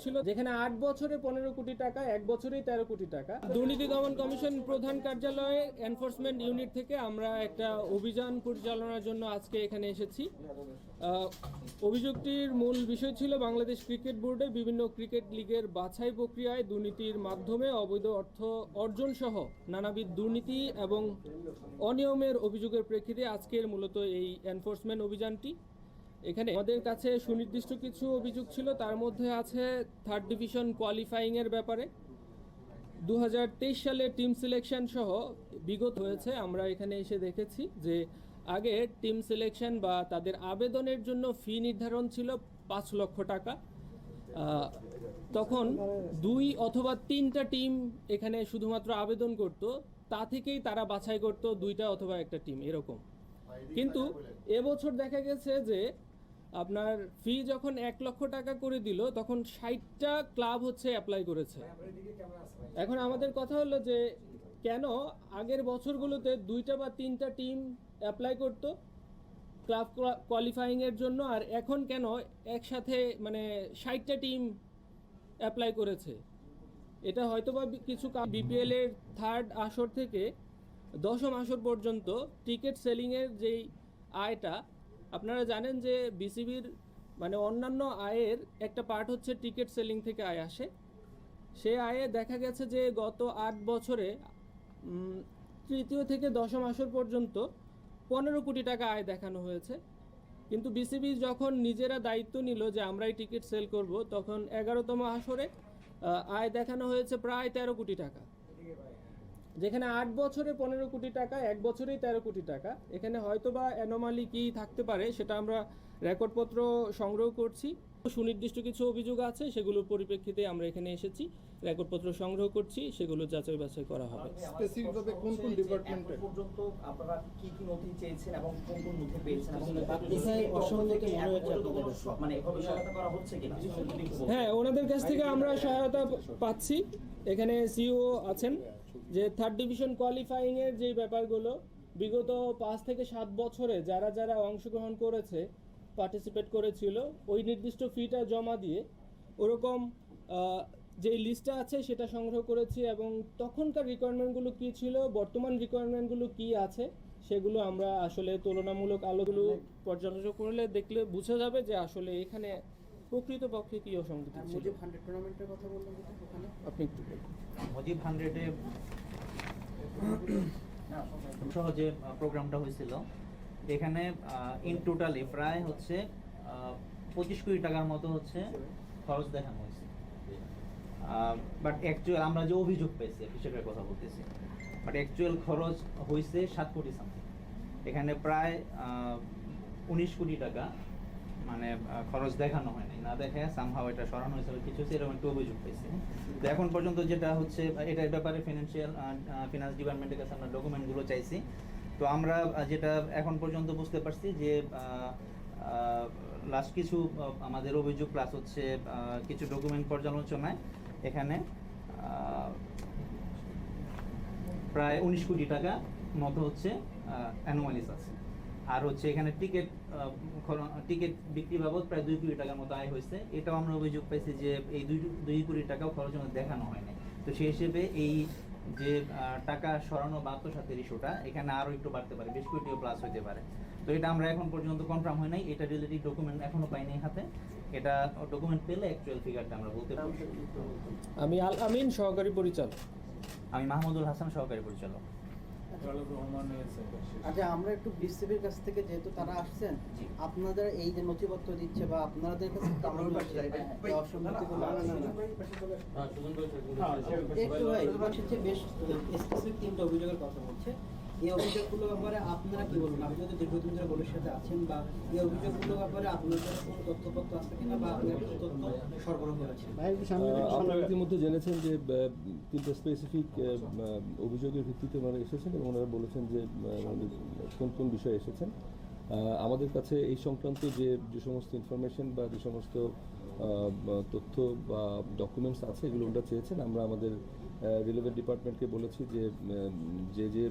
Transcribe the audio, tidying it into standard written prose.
ছিল, যেখানে 8 বছরে 15 কোটি টাকা, 1 বছরেই 13 কোটি টাকা। দুর্নীতি দমন কমিশন প্রধান কার্যালয়ে এনফোর্সমেন্ট ইউনিট থেকে আমরা একটা অভিযান পরিচালনার জন্য আজকে এখানে এসেছি। অভিযোগটির মূল বিষয় ছিল বাংলাদেশ ক্রিকেট বোর্ডে বিভিন্ন ক্রিকেট লিগের বাছাই প্রক্রিয়ায় দুর্নীতির মাধ্যমে অবৈধ অর্থ অর্জন সহ নানাবিধ দুর্নীতি এবং অনিয়মের অভিযোগের প্রেক্ষিতে আজকের মূলত এই এনফোর্সমেন্ট অভিযানটি। এখানে আমাদের কাছে সুনির্দিষ্ট কিছু অভিযোগ ছিল, তার মধ্যে আছে 3rd ডিভিশন কোয়ালিফাইংয়ের ব্যাপারে 2023 সালে টিম সিলেকশন সহ বিগত হয়েছে। আমরা এখানে এসে দেখেছি যে আগে টিম সিলেকশন বা তাদের আবেদনের জন্য ফি নির্ধারণ ছিল 5 লক্ষ টাকা। তখন 2 অথবা 3টা টিম এখানে শুধুমাত্র আবেদন করত, তা থেকেই তারা বাছাই করত 2টা অথবা 1টা টিম এরকম। কিন্তু এবছর দেখা গেছে যে আপনার ফি যখন 1 লক্ষ টাকা করে দিল, তখন 60টা ক্লাব হচ্ছে অ্যাপ্লাই করেছে। এখন আমাদের কথা হলো যে কেন আগের বছরগুলোতে 2টা বা 3টা টিম অ্যাপ্লাই করতো ক্লাব কোয়ালিফাইংয়ের জন্য, আর এখন কেন একসাথে মানে 60টা টিম অ্যাপ্লাই করেছে? এটা হয়তোবা কিছু বিপিএল এর 3rd আসর থেকে 10ম আসর পর্যন্ত টিকিট সেলিংয়ের যেই আয়টা, আপনারা জানেন যে বিসিবির মানে অন্যান্য আয়ের একটা পার্ট হচ্ছে টিকিট সেলিং থেকে আয় আসে। সে আয়ে দেখা গেছে যে গত 8 বছরে 3য় থেকে 10ম আসর পর্যন্ত 15 কোটি টাকা আয় দেখানো হয়েছে। কিন্তু বিসিবি যখন নিজেরা দায়িত্ব নিল যে আমরাই টিকিট সেল করব, তখন 11তম আসরে আয় দেখানো হয়েছে প্রায় 13 কোটি টাকা, যেখানে 8 বছরে 15 কোটি টাকা, 1 বছরেই 13 কোটি টাকা। এখানে হয়তোবা অ্যানোমালি কি থাকতে পারে সেটা আমরা রেকর্ডপত্র সংগ্রহ করছি। সুনির্দিষ্ট কিছু অভিযোগ আছে, সেগুলোর পরিপ্রেক্ষিতে আমরা এখানে এসেছি, রেকর্ডপত্র সংগ্রহ করছি, সেগুলো যাচাই বাছাই করা হবে। স্পেসিফিকভাবে কোন কোন ডিপার্টমেন্টে পর্যন্ত আপনারা কি কি নথি চেয়েছেন এবং কোন কোন নথি পেয়েছেন এবং মানে এভাবে সহায়তা করা হচ্ছে কিনা? হ্যাঁ, ওনাদের কাছ থেকে আমরা সহায়তা পাচ্ছি। এখানে সিইও আছেন, যে 3rd ডিভিশন কোয়ালিফাইংয়ের যে ব্যাপারগুলো বিগত 5 থেকে 7 বছরে যারা যারা অংশগ্রহণ করেছে, পার্টিসিপেট করেছিল, ওই নির্দিষ্ট ফিটা জমা দিয়ে ওরকম যে লিস্টটা আছে সেটা সংগ্রহ করেছি, এবং তখনকার রিকোয়ারমেন্টগুলো কী ছিল, বর্তমান রিকোয়ারমেন্টগুলো কী আছে, সেগুলো আমরা আসলে তুলনামূলক আলোগুলো পর্যালোচনা করলে দেখলে বোঝা যাবে যে আসলে এখানে প্রকৃতপক্ষে কী অসঙ্গতি ছিল। মুজিব 100 টুর্নামেন্টের কথা বললেন ওখানে আপনি একটু মুজিব 100-এ সহ যে প্রোগ্রামটা হয়েছিল, এখানে ইন টোটালি প্রায় হচ্ছে 25 কোটি টাকার মতো হচ্ছে খরচ দেখানো হয়েছে। বাট অ্যাকচুয়াল আমরা যে অভিযোগ পেয়েছি হিসেবের কথা বলতেছি, বাট অ্যাকচুয়াল খরচ হয়েছে 7 কোটি সামথিং। এখানে প্রায় 19 কোটি টাকা মানে খরচ দেখানো হয়নি, না দেখে সামহাও এটা সরানো হয়েছে কিছু, এরকম একটা অভিযোগ পেয়েছি। তো এখন পর্যন্ত যেটা হচ্ছে এটার ব্যাপারে ফিনান্স ডিপার্টমেন্টের কাছে আমরা ডকুমেন্টগুলো চাইছি। তো আমরা যেটা এখন পর্যন্ত বুঝতে পারছি যে লাস্ট কিছু আমাদের অভিযোগ প্লাস হচ্ছে কিছু ডকুমেন্ট পর্যালোচনায় এখানে প্রায় 19 কোটি টাকা মতো হচ্ছে অ্যানোমালিস আছে। আর হচ্ছে এখানে টিকিট বিক্রি বাবদ প্রায় 2 কোটি টাকার মতো আয় হয়েছে। এটাও আমরা অভিযোগ পাইছি যে এই 2 কোটি টাকাও খরচ দেখানো হয়নি। তো সেই হিসেবে এই যে টাকা সরানো বা আত্মসাতের ইস্যুটা এখানে আরও একটু বাড়তে পারে, 20 কোটিও প্লাস হতে পারে। তো এটা আমরা এখন পর্যন্ত কনফার্ম হয় নাই, এটা রিলেটেড ডকুমেন্ট এখনো পাইনি হাতে। এটা ডকুমেন্ট পেলে অ্যাকচুয়াল ফিগারটা আমরা বলতে পারব। আমি আল আমিন, সহকারী পরিচালক। আমি মাহমুদুল হাসান, সহকারী পরিচালক। আচ্ছা, আমরা একটু বিসিবির কাছ থেকে, যেহেতু তারা আসছেন, আপনাদের এই যে নথিপত্র দিচ্ছে বা আপনাদের কাছে একটু বেশ স্পেসিফিক 3টা অভিযোগের কথা বলছে। এই অভিযোগগুলো ব্যাপারে আপনারা কি বলবেন? আপনি যদি দীর্ঘদিন ধরে বোর্ডের সাথে আছেন, বা এই অভিযোগগুলো ব্যাপারে আপনাদের কোনো তথ্যপত্র আছে কিনা বা আপনারা তথ্য সরবরাহ করেছেন? আপনারা ইতিমধ্যে জেনেছেন যে 3টা স্পেসিফিক অভিযোগের ভিত্তিতে ওনারা এসেছেন এবং ওনারা বলেছেন যে কোন কোন বিষয়ে এসেছেন। আমাদের কাছে এই সংক্রান্ত যে সমস্ত ইনফরমেশন বা যে সমস্ত তথ্য বা ডকুমেন্টস আছে, এগুলো ওনারা চেয়েছেন। আমরা আমাদের রিলেভেন্ট ডিপার্টমেন্টকে বলেছি যে যে